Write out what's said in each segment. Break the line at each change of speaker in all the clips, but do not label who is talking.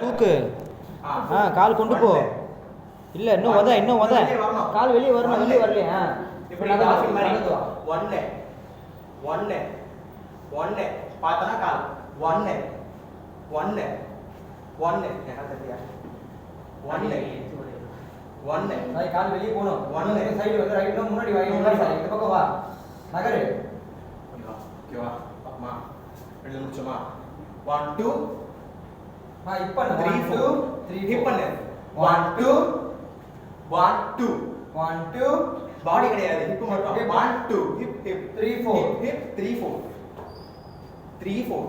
தூக்கு. கால் கொண்டு போ. இல்ல இன்னும் உத கால் வெளியே வரணும். வெளியே வரலையா?
இப்படி கால் மாதிரி ஒன்னு பார்த்தனா கால் ஒன்னு என்ன தெரியா ஒன்னு
கால் வெளியே போகணும். ஒன்னு சைடு வந்து ரைட்ல முன்னாடி வாங்க. முன்னாடி சார் இந்த பக்கம் வா. நகரு.
ஓகேவா? அம்மா ரெண்டு நிமிஷமா 1 2
இப்ப
3 4 ஹிப் பண்ணு 1 2 1 2
1 2
பாடி கிடையாது ஹிப் மட்டும் 1 2 ஹிப்
3 4
ஹிப் 3 4 3 4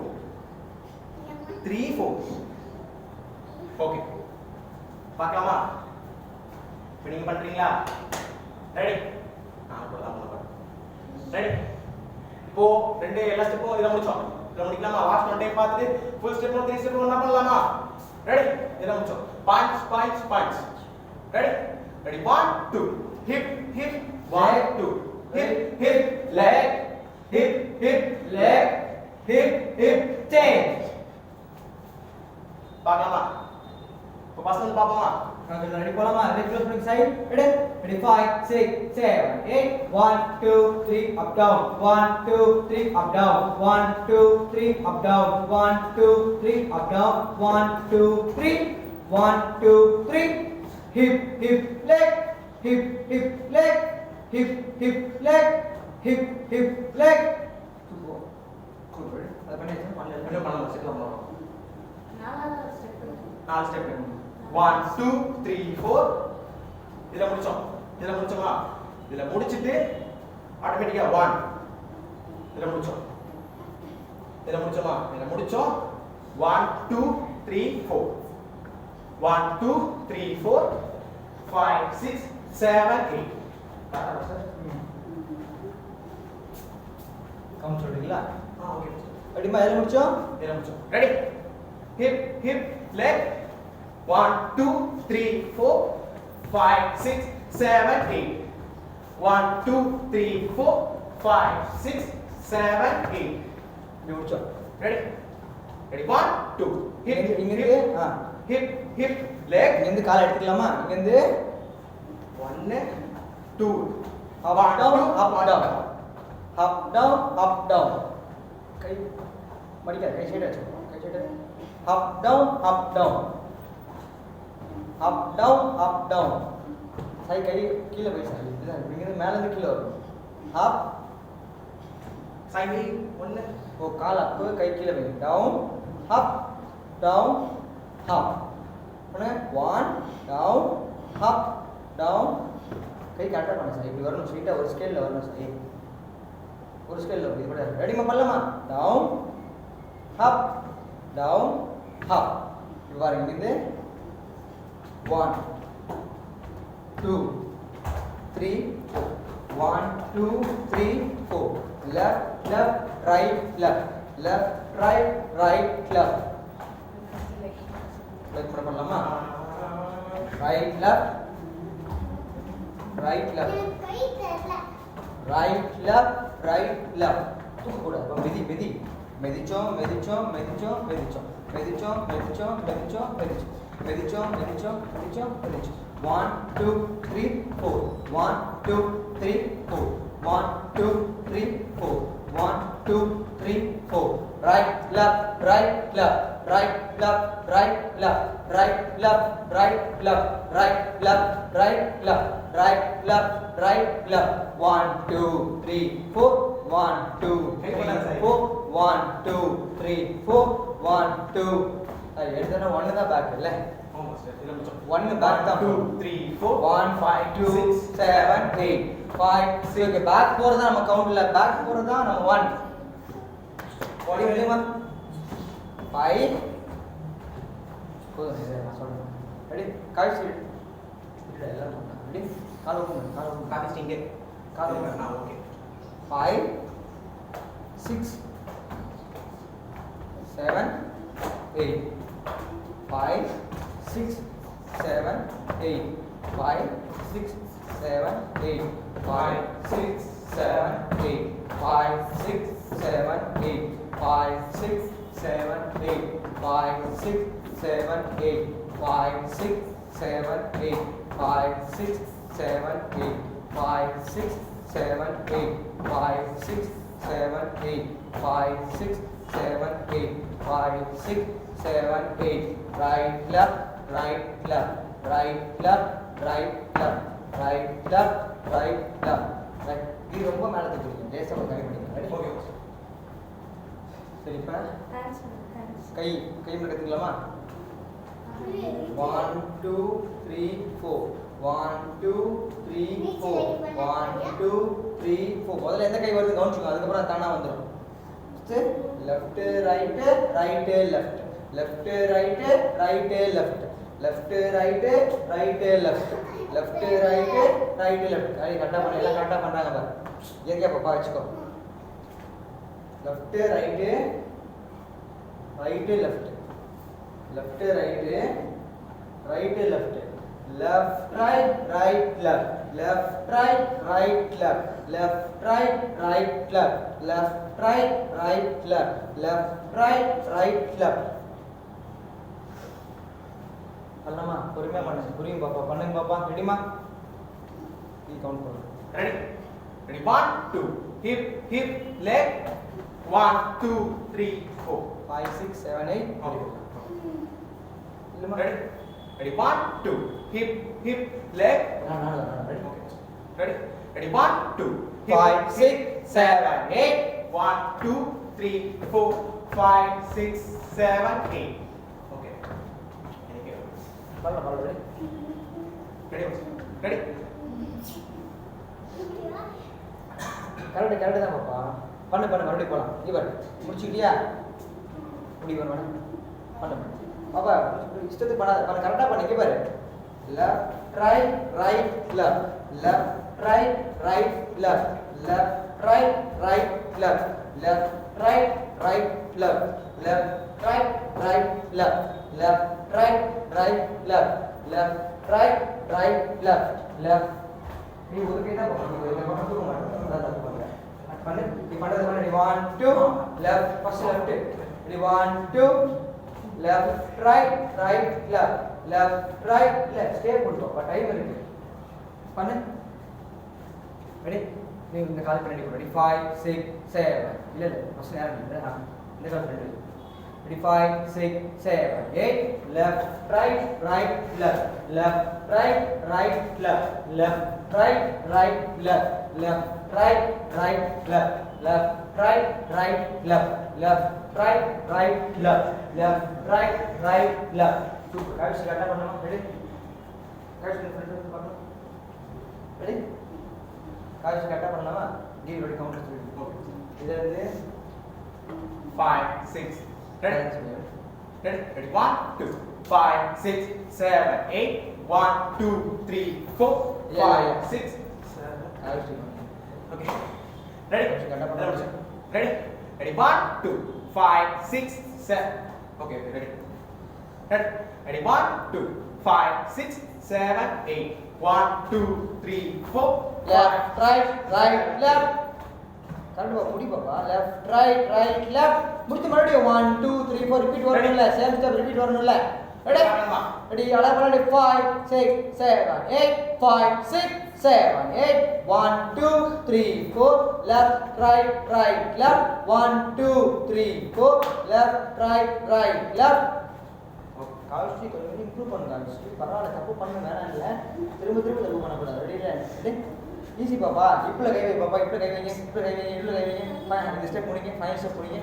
3 4 ஓகே பார்க்கலாமா? இப்போ நீங்க பண்றீங்களா? ரெடி? போலாம் ரெடி? இப்போ ரெண்டு எல்லா ஸ்டெப்பும் இத முடிச்சோம். இத முடிக்கலாமா? வாஷ் பண்ணி பார்த்துட்டு ஃபுல் ஸ்டெப் 3 ஸ்டெப் என்ன பண்ணலாமா? ரெடி? இத முடிச்சோம். Punch ready? Ready 1 2 hip 1 2 hip leg hip change பார்க்கலாமா? இப்போ ஃபர்ஸ்ட் வந்து பாப்போமா?
ரெடி போலாமா? Left close side. Ready 5 6 7 8 1 2 3 up down 1 2 3 up down 1 2 3 up down 1 2 3 up down 1 2 3 1 2 3 hip leg leg அது பண்ணலாம்
செக்லாம் நாலு ஸ்டெப் 1 2 3 4 இதல முடிச்சோமா? இதல முடிச்சிட்டு ஆட்டோமேட்டிக்கா 1 இதல முடிச்சோம். இதல முடிச்சோமா? இதல முடிச்சோம் 1 2 3 4 1 2 3 4 5 6 7 8
கவுண்ட் சொல்றீங்களா?
ஓகே
ரெடிமா? எல்லாம் முடிச்சோம்.
ரெடி? ஹிப் leg 1 2 3 4 5 6 7 8 1 2 3 4 5 6 7 8
இப்படி முடிச்சோம்.
ரெடி? 1 2 ஹிப் leg
இங்க இருந்து கால் எடுத்துக்கலாமா? இங்க இருந்து
1 2
up down கை மடிக்க கை சைடு up down சை கை கீழே போய் சார் இதுதான் இங்க இருந்து மேல இருந்து கீழே வரும். up
சைடு 1
கால் அப் கை கீழே போய் down up down up 1 down up down கை கரெக்டாக பண்ண சார். இப்படி வரணும். ஸ்ட்ரெயிட்டாக ஒரு ஸ்கேலில் வரணும் சார். ஒரு ஸ்கேலில் இது கூட ரெடிமா பண்ணலாமா? டவுன் அப் இது பாருங்க. இங்கிருந்து 1 2 3 1 2 3 4 left right பண்ணலாமா? right left right தூக்கு கூட. அப்ப மிதிச்சோம் 1 2 3 4 1 2 3 4 1 2 3 4 1 2 3 4 right left 1 2 3 4 1 2 3 4 1 2 3 4 1 2 எடுத்தா 1 தான் பேக் இல்ல? 1 பேக் தான்.
2 3 4
1 5 2 7 8 5 6 பேக் போறதா நம்ம கவுண்ட்ல பேக் போறதா நம்ம 1 பாடி வெளியமா 5 நான் சொல்றேன். ரெடி? கால் சைடு இல்ல எல்லாம் பண்ணலாம். ரெடி? கால் ஓபன்
காமிச்சிங்க.
கால் open.
Okay
5 6 7 8 5 6 7 8 5 6 7 8 5 6 7 8 5 6 7 8 5 6 7 8 5 6 7 8 5 6 7 8 5 6 7 8 5 6 7 8 5 6 7 8 5 6 7 8 5 6 7 8 right left right left right left right left right left right left right இது ரொம்ப மேல தூக்குறீங்க லேசா கை பண்ணிங்க ரெடி ஓகே சரி இப்ப கை கை முன்ன கத்துக்கலாமா 1 2 3 4 1 2 3 4 1 2 3 4 முதல்ல எந்த கை வருது கவுனிச்சுங்க அதுக்கு அப்புறம் தானா வந்துரும் left right right left left right right left left right right left left right right left அது கரெக்ட்டா பண்ண எல்லாம் கரெக்ட்டா பண்றாங்க பாரு ஏங்க பாப்பா வெச்சுக்கோ left right right left left right right left left right right left left right right left left right right left left right right left left right right left பண்ணலாமா பொறுமையா பண்ணுங்க புரியும் பாப்பா பண்ணுங்க பாப்பா ரெடிமா நீ கவுண்ட் பண்ணு
ready ready 1 2 hip hip leg 1 2 3 4
5 6 7 8
okay
இல்லமா
ready ready 1 2 hip hip leg
ready
ready ready 1 2 hip,
5 6 7 8
1 2 3 4 5 6 7 8 okay
பண்ணலாம் ரெடி
ready ready
கரெக்ட் தான் பாப்பா பண்ணு மறுபடியும் போலாம் இங்க பாரு முடிச்சிட்டியா முடி பண்ணு பண்ணு பாப்பா இஷ்டத்துக்கு பண்ண கரெக்டா பண்ணு இங்க பாரு left right right left left right right left left right right left left right right left left right right left left right right left left right right left left நீ ஒரு கை தான் பண்ணு இந்த பக்கம் தூக்க மாட்டேன் அதான் பண்ணுங்க பண்ணு நீ பண்றது பண்ணு 1 2 left first left ready 1 2 left right right left left right left stay பண்ணிட்டோம் பட் டைம் இருக்கு பண்ணு ரெடி நீ இந்த கால் பண்ணி ரெடி 5 6 7 இல்ல ஃபர்ஸ்ட் நேரம் இல்ல இந்த கால் பண்ணி ready 5 6 7 8 left right right left left right right left left right right left left right right left left right right left left right right left left right right left super guys கரெக்ட்டா பண்ணணும் ready guys friend பண்ணணும் ready guys கரெக்ட்டா பண்ணலாமா கீழ் ready counter சொல்லி okay இது வந்து
5 6 ready ready ready 1 2 5 6 7 8 1 2 3 4 5 6 7 okay ready ready ready 1 2 5 6 7 okay ready ready ready 1 2 5 6 7 8 1 2 3 4
left right right left கரெக்ட்டா புடி பாப்பா left right right left முடிச்சு மறுபடியும் 1 2 3 4 ரிப்பீட் வரணும்ல சேம் ஸ்டெப் ரிப்பீட் வரணும்ல ரெடி ரெடி அழகா பண்ணு 5 6 7 8 5 6 7 8 1 2 3 4 left right right left 1 2 3 4 left right right left கால்சி கொஞ்சம் இம்ப்ரூவ் பண்ணுங்க கால்சி பரவாயில்ல தப்பு பண்ண வேணாம் இல்ல திரும்ப தப்பு பண்ண கூடாது ரெடி ஈஸி பாப்பா இப்பல கை வை பாப்பா இப்பல கை வைங்க இப்பல கை வைங்க இப்பல கை வைங்க ஃபைன் இந்த ஸ்டெப் முடிங்க ஃபைன் ஸ்டெப் முடிங்க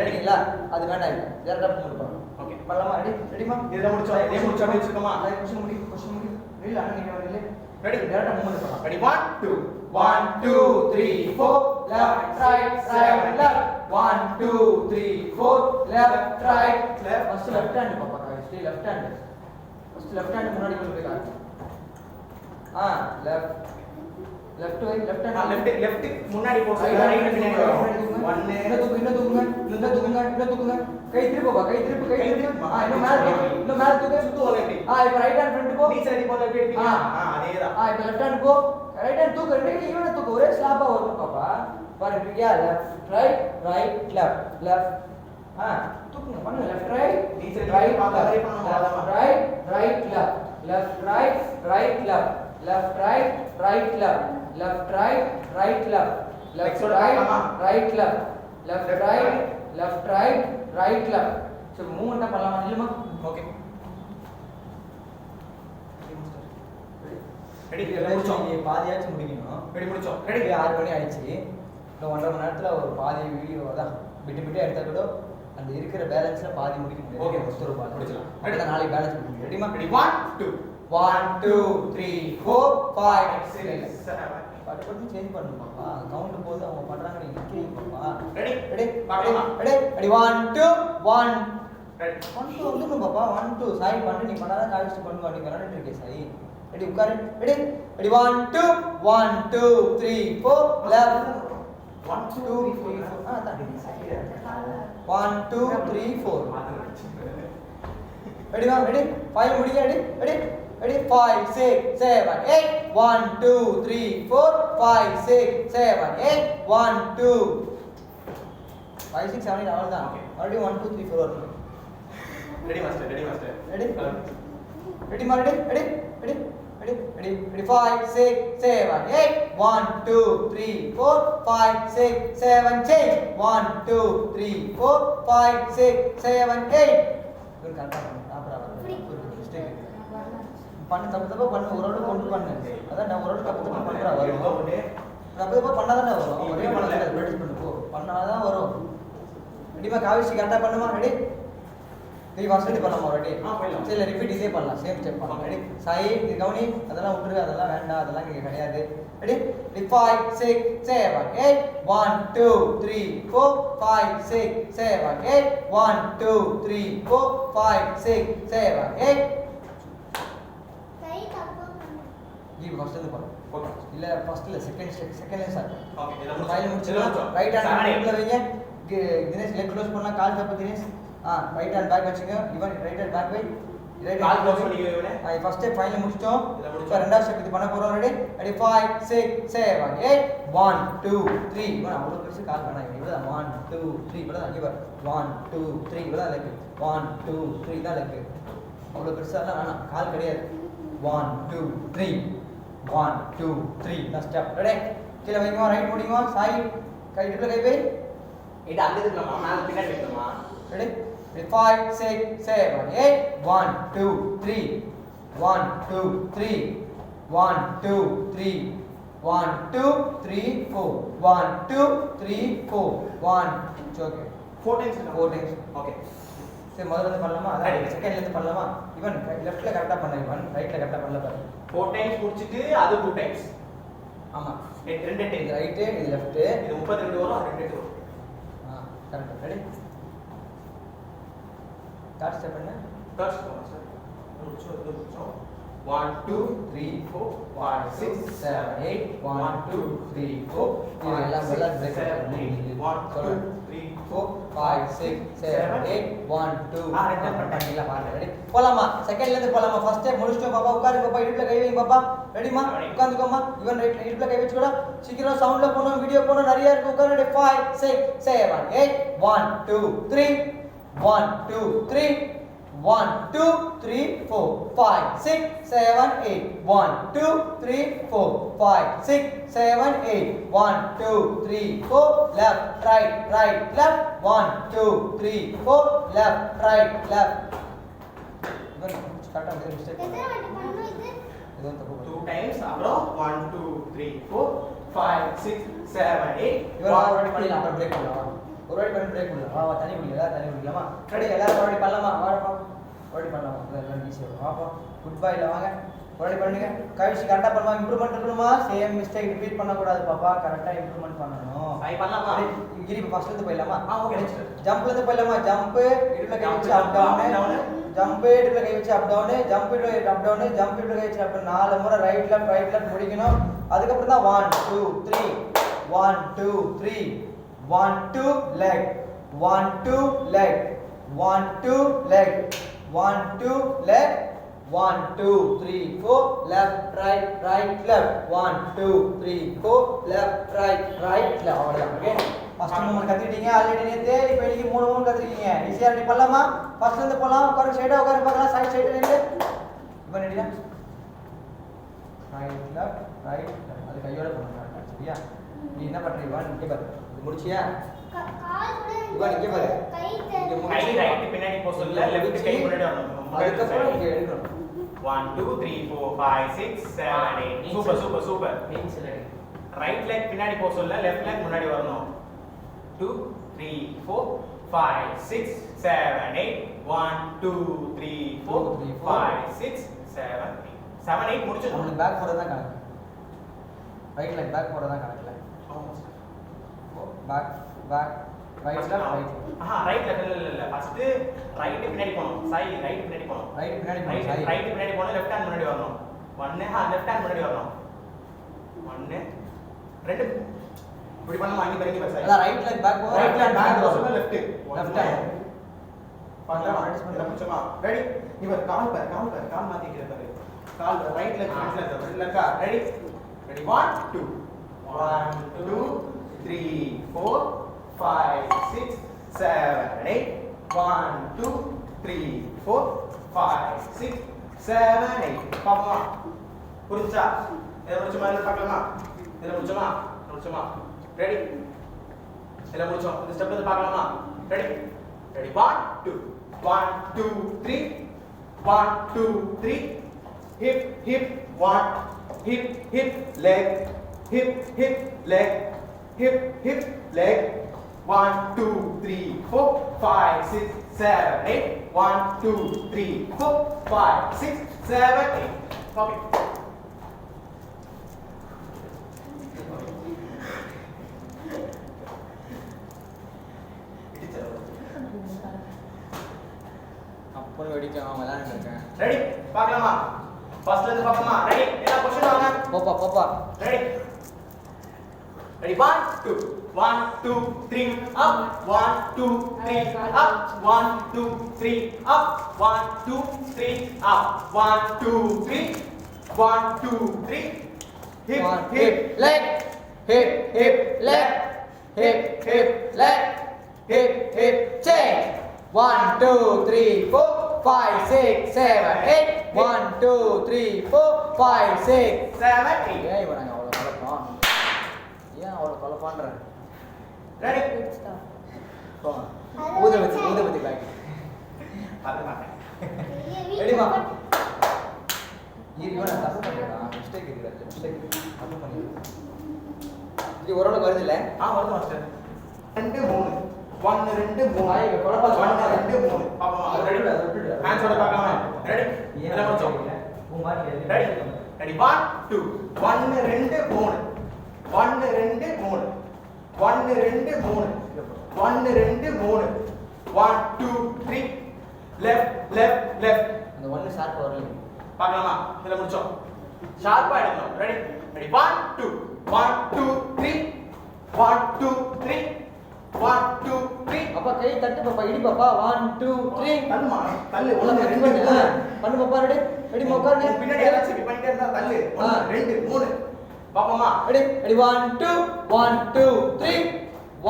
ரெடிங்களா அது வேண்டாம் இல்ல ஜெரடா பண்ணலாம் ஓகே பண்ணலாமா ரெடிமா
இத முடிச்சோம் இதே முடிச்சோம் வெச்சுக்கோமா
லைக் கொஸ்டின் முடி இல்ல அண்ணா நீங்க வரல ரெடி ஜெரடா மூவ்மென்ட் பண்ணலாம்
ready 1 2 1 2 3 4
left right right left 1 2 3 4 left right left first left hand பாப்பா காய்ச்சி left hand first left hand முன்னாடி கொண்டு போய் காட்டு left left way left hand
left முன்னாடி போங்க ரைட் பின்னாடி வரும் 1
இன்னும் தூக்குங்க கை திருப்பு இன்னும் மேல தூக்கு
சுத்து வரட்டி
இப்ப ரைட் ஹேண்ட் ஃப்ரண்ட் போ
நீ சரி போல வெட்டி அதேதான்
இப்ப லெஃப்ட் ஹேண்ட் போ ரைட் ஹேண்ட் தூக்கு ரெண்டு ஈவனா தூக்கு ஒரே ஸ்லாப்பா வரும் பாப்பா பாரு இருக்கியா left right right left left தூக்குங்க பண்ணுங்க left right
டீச்சர்
right
பாக்க
left
வரை பண்ணுங்க
left right right left left right right left left right right left left right right left left right right left left right left right right left so movement பண்ணலாமா இல்லமா
okay
ready முடிச்சோம் பாதியாச்சு முடிக்கணும்
ready முடிச்சோம்
ready 6 மணி ஆயிடுச்சு இன்னும் 1.5 மணி நேரத்துல ஒரு பாதி வீடியோ தான் விட்டு எடுத்தா கூட அந்த இருக்கிற பேலன்ஸ்ல பாதி முடிக்க முடியும்
ஓகே
ஒரு பாதி
முடிச்சலாம்
அடுத்த நாளைக்கு பேலன்ஸ் முடிக்க முடியும் ரெடிமா
ரெடி 1 2
1 2 3 4 5 6
7
பட்டு சேஞ்ச் பண்ணணும் பாப்பா கவுண்ட் போது அவங்க பண்றாங்க நீங்க நிக்கிறீங்க பாப்பா
ரெடி
ரெடி
பார்க்கலாம்
ரெடி ரெடி 1 2 1
ரெடி
1 2 வந்துங்க பாப்பா 1 2 சாய் பண்ணு நீ பண்ணாத காய்ச்சி பண்ணுவா நீ விளையாடிட்டு இருக்கே சாய் ரெடி உட்காரு ரெடி ரெடி 1 2 1 2 3 4 left 1 2 3 4 அதான் 1 2 3 4 ரெடி வா ரெடி 5 முடிங்க ரெடி ரெடி ரெடி 5 6 7 8 1 2 3 4 5 6 7 8 1 2 5 6 7 8 அவ்வளவுதான் மறுபடியும் 1 2 3 4 வரும்
ready master ready
ready ready மா ready ready ready ready ready ready 5 6 7 8 1 2 3 4 5 6 7 change 1 2 3 4 5 6 7 8 good கரெக்ட்டா ப்ராப்பரா வரும் மிஸ்டேக் பண்ணு தப்பு பண்ணு ஒரு ஆளு கொண்டு பண்ணு அதான் நான் ஒரு ஆளு தப்பு பண்றா வரும் தப்பு பண்ணாதானே வரும் ஒரே பண்ணல பிராக்டீஸ் பண்ணு போ பண்ணாதான் வரும் ரெடிமா காவிஷி கரெக்ட்டா பண்ணுமா ரெடி நீ வாசல் பண்ணலாமா ரெடி
போய்லாம்
சரி ரிப்பீட் இதே பண்ணலாம் சேம் ஸ்டெப் பண்ணலாம் ரெடி சாய் இது கவனி அதெல்லாம் விட்டுரு அதெல்லாம் வேண்டாம் அதெல்லாம் இங்க கிடையாது ரெடி 5 6 7 8 1 2 3 4 5 6 7 8 1 2 3 4 5 6 7 8
கை தப்பு
இது ஃபர்ஸ்ட் இது பண்ணு
ஓகே
இல்ல ஃபர்ஸ்ட் இல்ல செகண்ட்ல சார்
ஓகே இத
ஃபைல் முடிச்சிடலாம் ரைட் ஹேண்ட் உள்ள வைங்க தினேஷ் லெக் க்ளோஸ் பண்ணலாம் கால் தப்பு தினேஷ் ரைட் ஹேண்ட் பேக் வச்சுங்க ஈவன் ரைட் ஹேண்ட் பேக் வை
கால் க்ளோஸ் பண்ணிக்க இவனே
ஃபர்ஸ்ட் ஸ்டெப் ஃபைனல் முடிச்சிட்டோம்
இத முடிச்சோம்
இப்போ ரெண்டாவது ஸ்டெப் இது பண்ண போறோம் ரெடி ரெடி 5 6 7 8 1 2 3 இவன் அவ்வளவு பெருசு கால் வேணாம் இவ்வளவு 1 2 3 இவ்வளவு தான் இவர் 1 2 3 இவ்வளவு லெக் 1 2 3 தான் லெக் அவ்வளவு பெருசாலாம் வேணாம் கால் கிடையாது 1 2 3 1 2 3 தான் ஸ்டெப் ரெடி கீழ வைங்க ரைட் முடிங்க சாய் கை இடுப்புல கை வை
இது அங்க இருக்கலாமா மேல பின்னாடி வைக்கலாமா
ready 5 6 7 8 1 2 3 1 2 3 1 2 3 1 2 3 4 1 2 3 4 1 it's okay
4 times
4 times
okay
சரி முதல்ல இருந்து பண்ணலாமா அதான் செகண்ட்ல இருந்து பண்ணலாமா ஈவன் லெஃப்ட்ல கரெக்ட்டா பண்ணு ஈவன் ரைட்ல கரெக்ட்டா பண்ணல பாரு
4 times முடிச்சிட்டு அது 2 times
ஆமா
ரெண்டு
இது
டைம்
ரைட் இது லெஃப்ட்
இது 32 வரும் அது 2 வரும்
கரெக்ட் ரெடி ஸ்டார்ட் ஸ்டெப் என்ன
First one, sir. 1, 2, 3, 4, 5, 6, 7, 8, 1, 2, 3, 4, 5, 6, 7, 8, 1, 2, 3, 4, 5, 6, 7, 8, 1, 2, பண்ணிக்கலாம் பாருங்க ரெடி போலாமா செகண்ட்ல இருந்து போலாமா ஃபர்ஸ்ட் ஸ்டெப் முடிச்சிட்டோம் பாப்பா உட்காருங்க பாப்பா இடுப்புல கை வைங்க பாப்பா ரெடிமா உட்கார்ந்துக்கோமா ஈவன் ரைட் இடுப்புல கை வச்சு கூட சீக்கிரம் சவுண்ட்ல போணும் வீடியோ போணும் நிறைய இருக்கு உட்காரு ready 5 6 7 8 1 2 3 1 2 3 1 2 3 4 5 6 7 8 1 2 3 4 5 6 7 8 1 2 3 4 left right left 1 2 3 4 left right left இவன் கரெக்ட்டா வந்து மிஸ்டேக்
எத்தனை வாட்டி பண்ணனும் இது
இது வந்து தப்பு
2 times அப்புறம் 1, 2, 3, 4, 5, 6, 7, 8
இவன் ஒரு வாட்டி பண்ணலாம் அப்புறம் பிரேக் பண்ணலாம் ஒரு வாட்டி பண்ணி பிரேக் பண்ணலாம் வா தண்ணி குடிங்க தண்ணி குடிக்கலாமா ரெடி எல்லாரும் ஒரு வாட்டி பண்ணலாமா வாடா ஒரு பண்ணலாம் அதெல்லாம் ஈஸியா இருக்கும் வாப்பா குட் பை இல்ல வாங்க ஒரு பண்ணுங்க கவிஷ் கரெக்ட்டா பண்ணுவா இம்ப்ரூவ்மென்ட் இருக்கணுமா சேம் மிஸ்டேக் ரிப்பீட் பண்ண கூடாது பாப்பா கரெக்ட்டா இம்ப்ரூவ்மென்ட் பண்ணனும்
ட்ரை பண்ணலாமா
கிரி ஃபர்ஸ்ட்ல இருந்து போயிடலாமா
ஓகே
ஜம்ப்ல இருந்து போயிடலாமா ஜம்ப் இடுப்புல கை வச்சு அப் டவுன் ஜம்ப் இடுப்புல கை வச்சு அப் டவுன் ஜம்ப் இடுப்புல அப் டவுன் ஜம்ப் இடுப்புல கை வச்சு அப் டவுன் நாலு முறை ரைட் லெஃப்ட் முடிக்கணும் அதுக்கு அப்புறம் தான் 1 2 3 1 2 3 1 2 leg 1 2 leg 1 2 leg 1 2 leg 1 2 3 4 left right right left 1 2 3 4 left right right left அவ்வளவுதான் ஓகே ஃபர்ஸ்ட் மூணு கத்துக்கிட்டீங்க ஆல்ரெடி நேத்து இப்போ இன்னைக்கு மூணு கத்துக்கிட்டீங்க ஈஸியா ரெடி பண்ணலாமா ஃபர்ஸ்ட்ல இருந்து போலாம் உட்காரு ஸ்ட்ரைட்டா உட்காரு பார்க்கலாம் சைடு சைடு நில்லு இப்போ ரெடியா ரைட் லெஃப்ட் ரைட் அது கையோட பண்ணுங்க சரியா நீ என்ன பண்றீங்க இங்க பாரு இது முடிச்சியா
கால் கூட
இவா இங்க பாரு
கை
இங்க
கை
முடிச்சு
ரைட் பின்னாடி போக சொல்ல லெஃப்ட் கை முன்னாடி வரணும்
அதுக்கப்புறம் இங்க எடுக்கணும்
1 2 3 4 5 6 7 8 சூப்பர் சூப்பர் சூப்பர்
மீன்ஸ் இல்லை
ரைட் லெக் பின்னாடி போக சொல்ல லெஃப்ட் லெக் முன்னாடி வரணும் 2 3 4 5 6 7 8 1 2 3 4 5 6 7 8 முடிச்சிடணும்
உங்களுக்கு பேக் போறது தான் கணக்கு ரைட் லெக் பேக் போறது தான் கணக்குல back back right left right
right left இல்ல ஃபர்ஸ்ட் ரைட் பின்னாடி போணும் சாய் ரைட் பின்னாடி போணும்
ரைட் பின்னாடி போய் சரி
ரைட் பின்னாடி போனா லெஃப்ட் ஹேண்ட் முன்னாடி வரணும் 1 லெஃப்ட் ஹேண்ட் முன்னாடி வரணும் 1 2 இப்படி பண்ண வாங்கி பரங்கி பஸ்
அதான் ரைட் லெக் பேக் போறது
ரைட் லெஃப்ட் பேக் போக சொல்ல லெஃப்ட்
லெஃப்ட் ஹேண்ட்
பண்றோம் இத முடிச்சோமா ரெடி இவர் கால் மாத்திக்கிற பாரு கால் right leg front leg ready ready 1 2 1 2 3 4 5 6 7 8 1 2 3 4 5 6 7 8 பாப்போமா புரிஞ்சா இத முடிச்சோமா இல்ல பார்க்கலாமா இத முடிச்சோமா ரெடி இத முடிச்சோம் இந்த ஸ்டெப் வந்து பார்க்கலாமா ready ready 1 2 1 2 3 1 2 3 hip hip 1 hip hip leg hip hip leg hip hip leg 1 2 3 4 5 6 7 8 1 2 3 4 5 6 7 8 okay
அப்போ வெடிக்காம விளையாண்டு இருக்கேன்
ரெடி பார்க்கலாமா ஃபர்ஸ்ட்ல இருந்து பார்க்கலாமா ரெடி எல்லா பொசிஷன் வாங்க
போப்பா
ready ready 1 2 1 2 3 up 1 2 3 up 1 2 3 up 1 2 3 up 1 2 3 1 2 3 hip hip
leg hip leg hip leg hip change 1 2 3 4 5 6 7 8 1 2 3 4 5 6
7 8
ஏன் இவன் அவ்வளோ கலப்பான் ஏன் அவ்வளோ கலப்பான்ற
ரெடி
ஊதுபத்தி பாக்கி
பார்த்து மாட்டேன்
ரெடிமா இவன் நான் தப்பு பண்ணிடுறான் மிஸ்டேக் இருக்குது மிஸ்டேக் தப்பு பண்ணிடுறான் இது ஓரளவுக்கு வருது இல்லை
வருது மாஸ்டர் 2 3 1 2 3
இங்க குழப்பம்
1 2 3 பாப்போமா ரெடி ஹேண்ட்ஸோட பார்க்கலாமா ரெடி எல்லாம் முடிச்சோம் ரெடி ரெடி 1 2 1 2 3 1 2 3 1 2 3 1 2 3 1 2 3 லெஃப்ட்
அந்த ஒன்று ஷார்ப் வரல
பார்க்கலாமா இதெல்லாம் முடிச்சோம் ஷார்ப்பா எடுக்கணும் ரெடி ரெடி 1 2 1 2 3 1 2 3 1 2 3
அப்பா கை தட்டு பாப்பா இடி பாப்பா 1 2 3
தள்ளுமா தள்ளு
ஒண்ணு
1
ரெண்டு
2
பண்ணு பாப்பா ரெடி உட்காரு
பின்னாடி ஏதாச்சும் இப்படி பண்ணிட்டே இருந்தா தள்ளு 1 2 3 பாப்போமா
ரெடி 1 2 1 2 3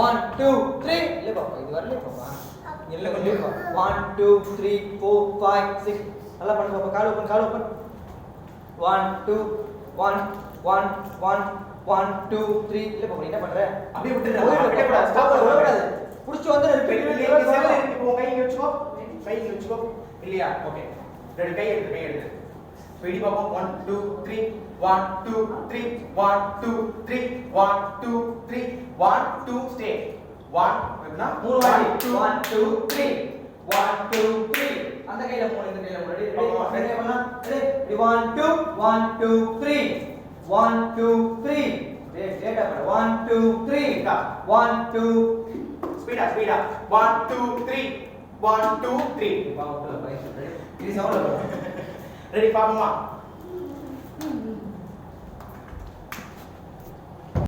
1 2 3 இல்ல பாப்பா இது வரல பாப்பா இல்ல கொஞ்சம் 1 2 3 4 5 6 நல்லா பண்ணு பாப்பா கால் ஓபன் 1 2 1 1 1 1 2 3 இல்ல பாப்பா என்ன பண்ற
அப்படியே விட்டுரு
அப்படியே
விடக்கூடாது ஸ்டாப்
விடக்கூடாது புடிச்சு வந்து ரிப்பீட்
செல்ல இருக்கு போ கை இங்க வச்சுக்கோ இல்லையா ஓகே ரெடி கை எடுத்து ஸ்பீடி பாப்போம் 1 2 3 1 2 3 1 2 3 1 2 3 1 2 ஸ்டே 1 எப்படினா
மூணு வாட்டி 1 2 3 1 2 3 அந்த கையில மூணு இந்த கையில மூணு ரெடி பண்ணலாம் ரெடி 1 2 1 2 3 1 2 3 டேட்டா பண்ணு 1 2 3 1 2
ஸ்பீடா 1 2 3 1 2 3
பாவுல பைஸ் ரெடி இது சவுண்ட்ல
ரெடி பாப்போமா